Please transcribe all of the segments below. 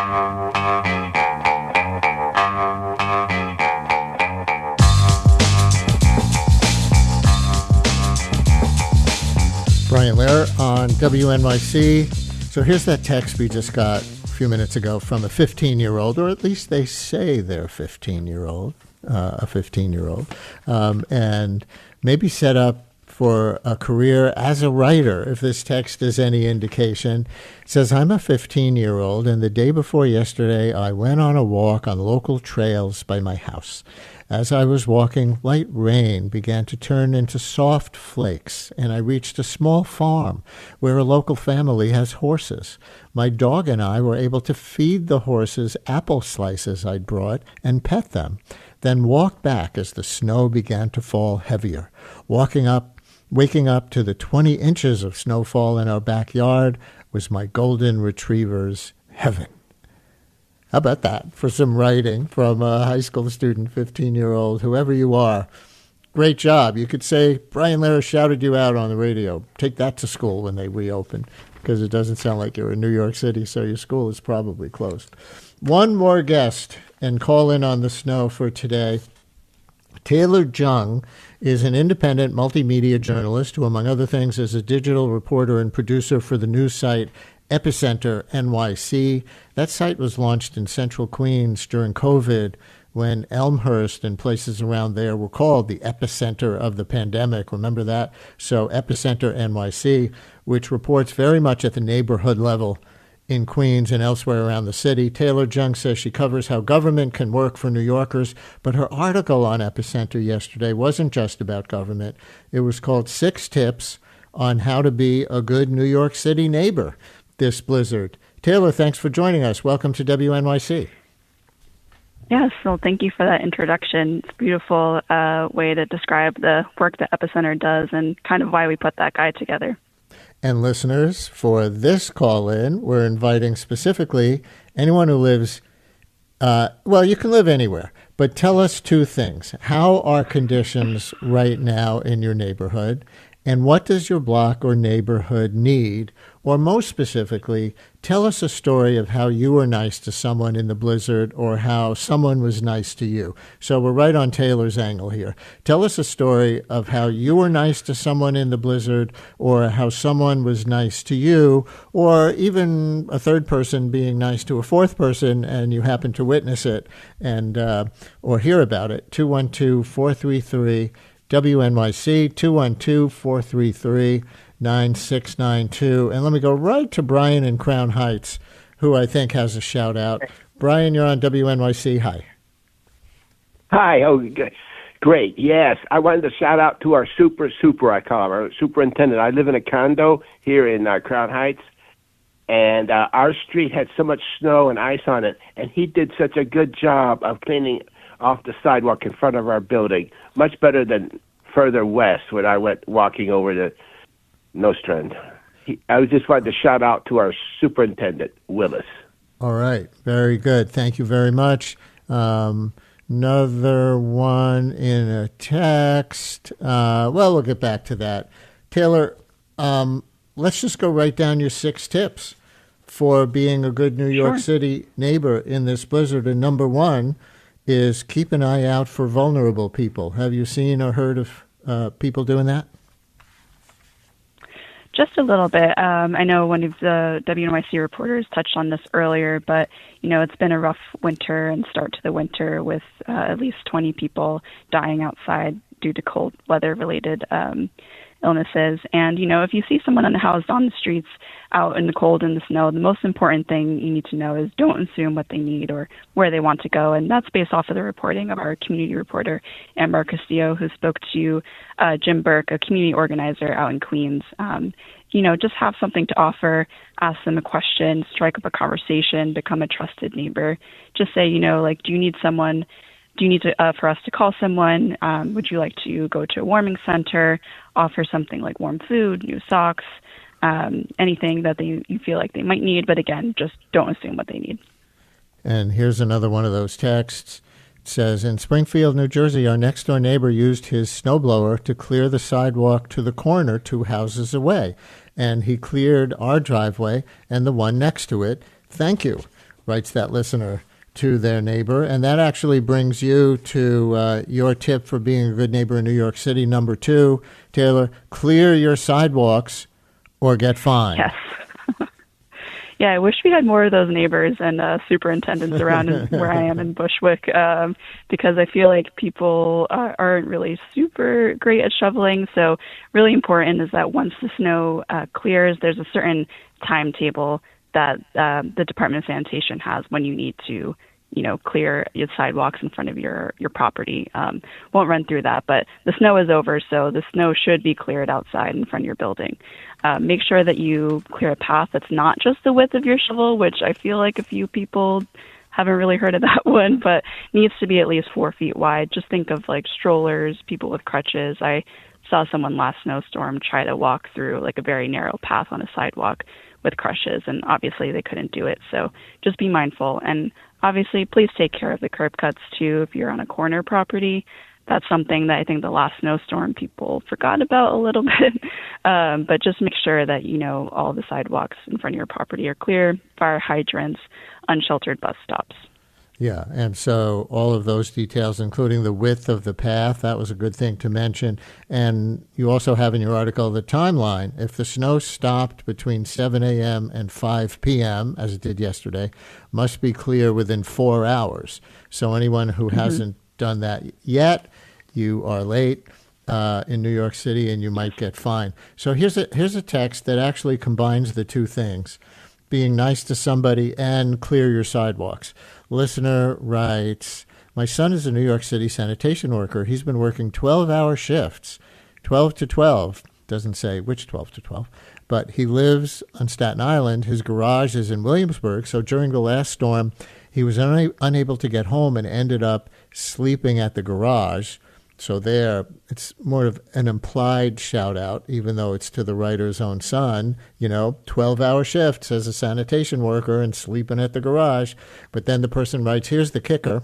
Brian Lehrer on WNYC. So here's that text we just got a few minutes ago from a 15-year-old, or at least they say they're a 15-year-old, and maybe set up for a career as a writer, if this text is any indication. It says, I'm a 15-year-old, and the day before yesterday, I went on a walk on local trails by my house. As I was walking, light rain began to turn into soft flakes, and I reached a small farm where a local family has horses. My dog and I were able to feed the horses apple slices I'd brought and pet them, then walk back as the snow began to fall heavier. Waking up to the 20 inches of snowfall in our backyard was my golden retriever's heaven. How about that for some writing from a high school student, 15-year-old, whoever you are? Great job. You could say, Brian Lehrer shouted you out on the radio. Take that to school when they reopen, because it doesn't sound like you're in New York City, so your school is probably closed. One more guest and call in on the snow for today. Taylor Jung is an independent multimedia journalist who, among other things, is a digital reporter and producer for the news site Epicenter NYC. That site was launched in central Queens during COVID when Elmhurst and places around there were called the epicenter of the pandemic. Remember that? So Epicenter NYC, which reports very much at the neighborhood level in Queens and elsewhere around the city. Taylor Jung says she covers how government can work for New Yorkers, but her article on Epicenter yesterday wasn't just about government. It was called 6 Tips on How to Be a Good New York City Neighbor this blizzard. Taylor, thanks for joining us. Welcome to WNYC. Yes, well, thank you for that introduction. It's a beautiful way to describe the work that Epicenter does and kind of why we put that guide together. And listeners, for this call-in, we're inviting specifically anyone who lives, you can live anywhere, but tell us 2 things. How are conditions right now in your neighborhood? And what does your block or neighborhood need? Or most specifically, tell us a story of how you were nice to someone in the blizzard or how someone was nice to you. So we're right on Taylor's angle here. Tell us a story of how you were nice to someone in the blizzard or how someone was nice to you, or even a third person being nice to a fourth person and you happen to witness it and or hear about it. 212-433 WNYC, 212-433-9692. And let me go right to Brian in Crown Heights, who I think has a shout out. Brian, you're on WNYC. Hi. Hi. Oh, great. Yes. I wanted to shout out to our super, I call him, our superintendent. I live in a condo here in Crown Heights, and our street had so much snow and ice on it, and he did such a good job of cleaning off the sidewalk in front of our building, much better than further west when I went walking over to Nostrand. I just wanted to shout out to our superintendent, Willis. All right. Very good. Thank you very much. Another one in a text. We'll get back to that. Taylor, let's just go right down your 6 tips for being a good New York City neighbor in this blizzard. And number 1 is keep an eye out for vulnerable people. Have you seen or heard of people doing that? Just a little bit. I know one of the WNYC reporters touched on this earlier, but, it's been a rough winter and start to the winter with at least 20 people dying outside due to cold weather-related illnesses. And, if you see someone unhoused on the streets out in the cold and the snow, the most important thing you need to know is don't assume what they need or where they want to go. And that's based off of the reporting of our community reporter, Amber Castillo, who spoke to Jim Burke, a community organizer out in Queens. Just have something to offer, ask them a question, strike up a conversation, become a trusted neighbor. Just say, do you need someone? Do you need for us to call someone? Would you like to go to a warming center, offer something like warm food, new socks, anything that you feel like they might need? But again, just don't assume what they need. And here's another one of those texts. It says, in Springfield, New Jersey, our next-door neighbor used his snowblower to clear the sidewalk to the corner 2 houses away. And he cleared our driveway and the one next to it. Thank you. writes that listener to their neighbor. And that actually brings you to your tip for being a good neighbor in New York City. Number 2, Taylor, clear your sidewalks or get fined. Yes. Yeah, I wish we had more of those neighbors and superintendents around where I am in Bushwick, because I feel like people aren't really super great at shoveling. So really important is that once the snow clears, there's a certain timetable that the Department of Sanitation has when you need to, clear your sidewalks in front of your property. Won't run through that, but the snow is over, so the snow should be cleared outside in front of your building. Make sure that you clear a path that's not just the width of your shovel, which I feel like a few people haven't really heard of that one, but needs to be at least 4 feet wide. Just think of like strollers, people with crutches. I saw someone last snowstorm try to walk through like a very narrow path on a sidewalk with crutches, and obviously they couldn't do it. So just be mindful. And obviously, please take care of the curb cuts too if you're on a corner property. That's something that I think the last snowstorm people forgot about a little bit. But just make sure that, all the sidewalks in front of your property are clear, fire hydrants, unsheltered bus stops. Yeah, and so all of those details, including the width of the path, that was a good thing to mention. And you also have in your article the timeline. If the snow stopped between 7 a.m. and 5 p.m., as it did yesterday, must be clear within 4 hours. So anyone who hasn't done that yet, you are late in New York City and you might get fined. So here's a text that actually combines the two things, being nice to somebody and clear your sidewalks. Listener writes, my son is a New York City sanitation worker. He's been working 12-hour shifts, 12 to 12. Doesn't say which 12 to 12. But he lives on Staten Island. His garage is in Williamsburg. So during the last storm, he was unable to get home and ended up sleeping at the garage. So there, it's more of an implied shout out, even though it's to the writer's own son, 12-hour shifts as a sanitation worker and sleeping at the garage. But then the person writes, here's the kicker.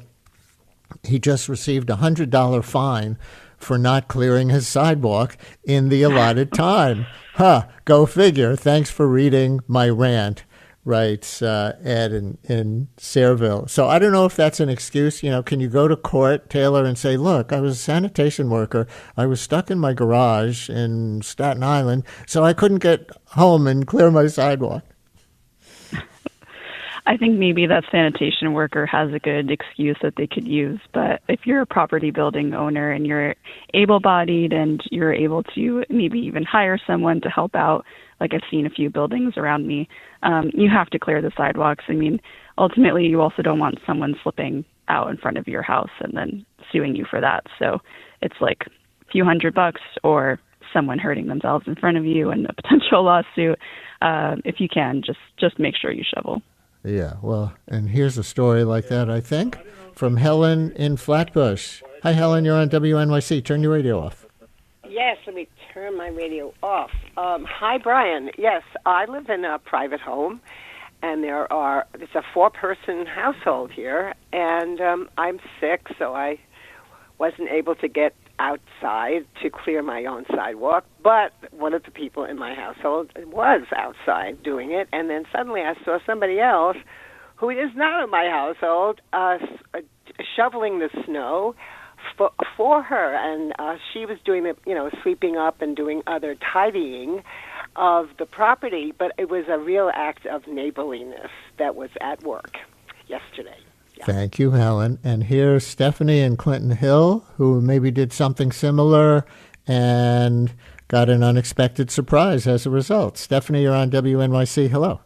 He just received a $100 fine for not clearing his sidewalk in the allotted time. Go figure. Thanks for reading my rant, writes Ed in Sayreville. So I don't know if that's an excuse. Can you go to court, Taylor, and say, look, I was a sanitation worker. I was stuck in my garage in Staten Island, so I couldn't get home and clear my sidewalk. I think maybe that sanitation worker has a good excuse that they could use. But if you're a property building owner and you're able-bodied and you're able to maybe even hire someone to help out, like I've seen a few buildings around me, you have to clear the sidewalks. I mean, ultimately, you also don't want someone slipping out in front of your house and then suing you for that. So it's like a few $100 or someone hurting themselves in front of you and a potential lawsuit. If you can, just make sure you shovel. Yeah, well, and here's a story like that, I think, from Helen in Flatbush. Hi, Helen, you're on WNYC. Turn your radio off. Yes, let me turn my radio off. Hi, Brian. Yes, I live in a private home, and it's a 4-person household here, and I'm sick, so I wasn't able to get outside to clear my own sidewalk, but one of the people in my household was outside doing it, and then suddenly I saw somebody else who is not in my household shoveling the snow for her, and she was doing the, sweeping up and doing other tidying of the property, but it was a real act of neighborliness that was at work yesterday. Yeah. Thank you, Helen. And here's Stephanie in Clinton Hill, who maybe did something similar and got an unexpected surprise as a result. Stephanie, you're on WNYC. Hello.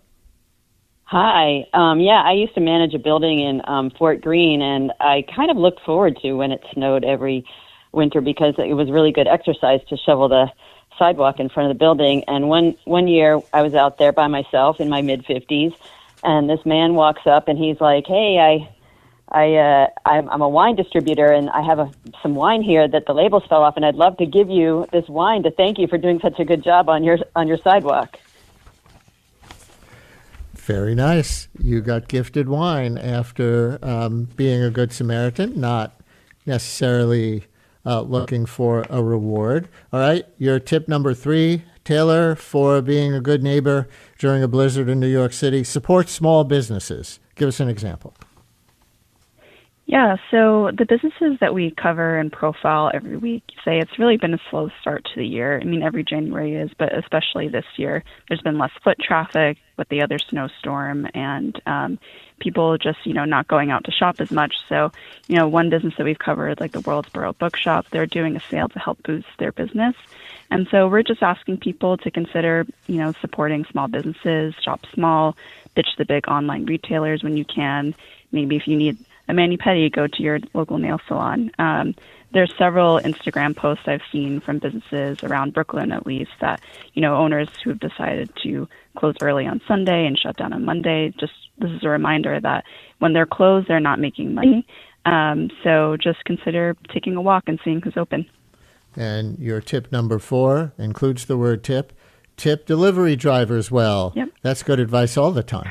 Hi. I used to manage a building in Fort Greene, and I kind of looked forward to when it snowed every winter because it was really good exercise to shovel the sidewalk in front of the building. And one year I was out there by myself in my mid-50s, and this man walks up and he's like, hey, I'm a wine distributor, and I have some wine here that the labels fell off, and I'd love to give you this wine to thank you for doing such a good job on your sidewalk. Very nice. You got gifted wine after being a good Samaritan, not necessarily looking for a reward. All right, your tip number 3, Taylor, for being a good neighbor during a blizzard in New York City. Support small businesses. Give us an example. Yeah, so the businesses that we cover and profile every week say it's really been a slow start to the year. I mean, every January is, but especially this year, there's been less foot traffic with the other snowstorm and people just, not going out to shop as much. So, one business that we've covered, like the Worldsboro Bookshop, they're doing a sale to help boost their business. And so we're just asking people to consider, supporting small businesses, shop small, ditch the big online retailers when you can. Maybe if you need a mani-pedi, go to your local nail salon. There's several Instagram posts I've seen from businesses around Brooklyn, at least, that, owners who have decided to close early on Sunday and shut down on Monday. Just this is a reminder that when they're closed, they're not making money. So just consider taking a walk and seeing who's open. And your tip number 4 includes the word tip. Tip delivery drivers well. Yep. That's good advice all the time.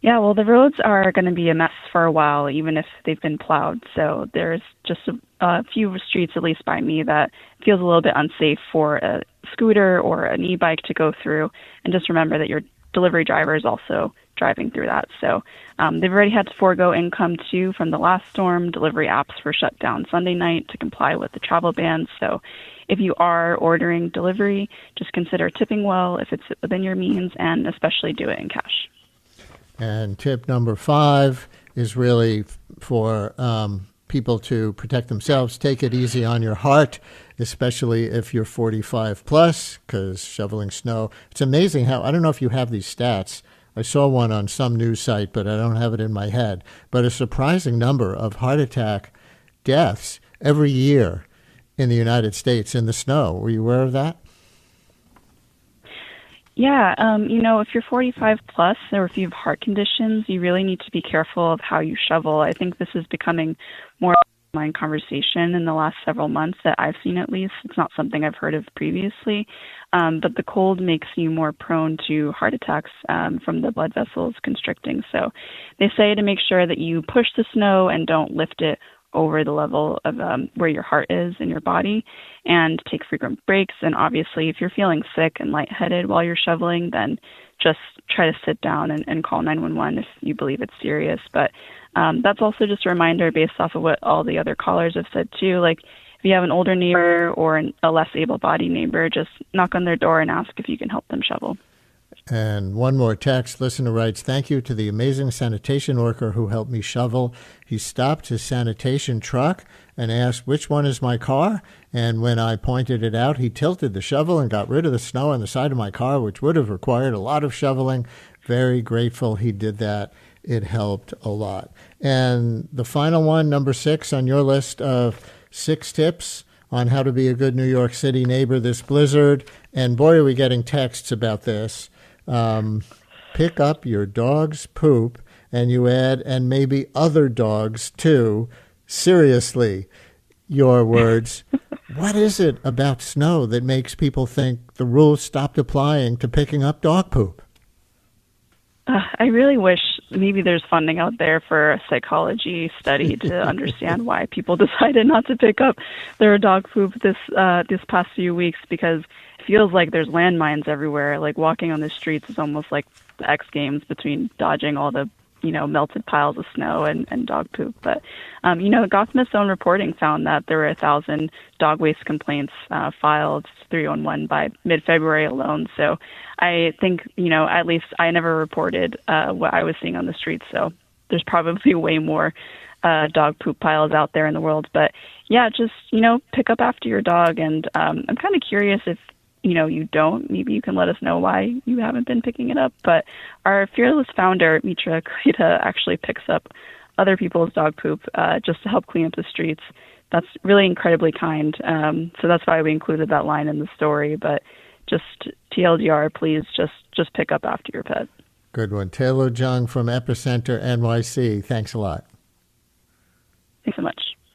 Yeah, well, the roads are going to be a mess for a while, even if they've been plowed. So there's just a few streets, at least by me, that feels a little bit unsafe for a scooter or an e-bike to go through. And just remember that your delivery driver is also driving through that. So they've already had to forego income, too, from the last storm. Delivery apps were shut down Sunday night to comply with the travel ban. So if you are ordering delivery, just consider tipping well if it's within your means, and especially do it in cash. And tip number 5 is really for people to protect themselves. Take it easy on your heart, especially if you're 45 plus, because shoveling snow. It's amazing how, I don't know if you have these stats. I saw one on some news site, but I don't have it in my head. But a surprising number of heart attack deaths every year in the United States in the snow. Were you aware of that? Yeah, if you're 45 plus or if you have heart conditions, you really need to be careful of how you shovel. I think this is becoming more online conversation in the last several months that I've seen, at least. It's not something I've heard of previously, but the cold makes you more prone to heart attacks from the blood vessels constricting. So they say to make sure that you push the snow and don't lift it over the level of where your heart is in your body, and take frequent breaks. And obviously, if you're feeling sick and lightheaded while you're shoveling, then just try to sit down and call 911 if you believe it's serious. But that's also just a reminder based off of what all the other callers have said too. Like, if you have an older neighbor or a less able-bodied neighbor, just knock on their door and ask if you can help them shovel. And one more text. Listener writes, thank you to the amazing sanitation worker who helped me shovel. He stopped his sanitation truck and asked, which one is my car? And when I pointed it out, he tilted the shovel and got rid of the snow on the side of my car, which would have required a lot of shoveling. Very grateful he did that. It helped a lot. And the final one, number 6 on your list of 6 tips on how to be a good New York City neighbor this blizzard. And boy, are we getting texts about this. Pick up your dog's poop, and you add, and maybe other dogs too. Seriously, your words. What is it about snow that makes people think the rules stopped applying to picking up dog poop? I really wish maybe there's funding out there for a psychology study to understand why people decided not to pick up their dog poop this past few weeks, because it feels like there's landmines everywhere. Like, walking on the streets is almost like the X Games between dodging all the melted piles of snow and dog poop. But, Gotham own reporting found that there were 1,000 dog waste complaints filed 311 by mid-February alone. So I think, at least I never reported what I was seeing on the streets. So there's probably way more dog poop piles out there in the world. But yeah, just, pick up after your dog. And I'm kind of curious if, you don't, maybe you can let us know why you haven't been picking it up. But our fearless founder, Mitra Krita, actually picks up other people's dog poop just to help clean up the streets. That's really incredibly kind. So that's why we included that line in the story. But just TLDR, please just pick up after your pet. Good one. Taylor Jung from Epicenter NYC. Thanks a lot. Thanks so much.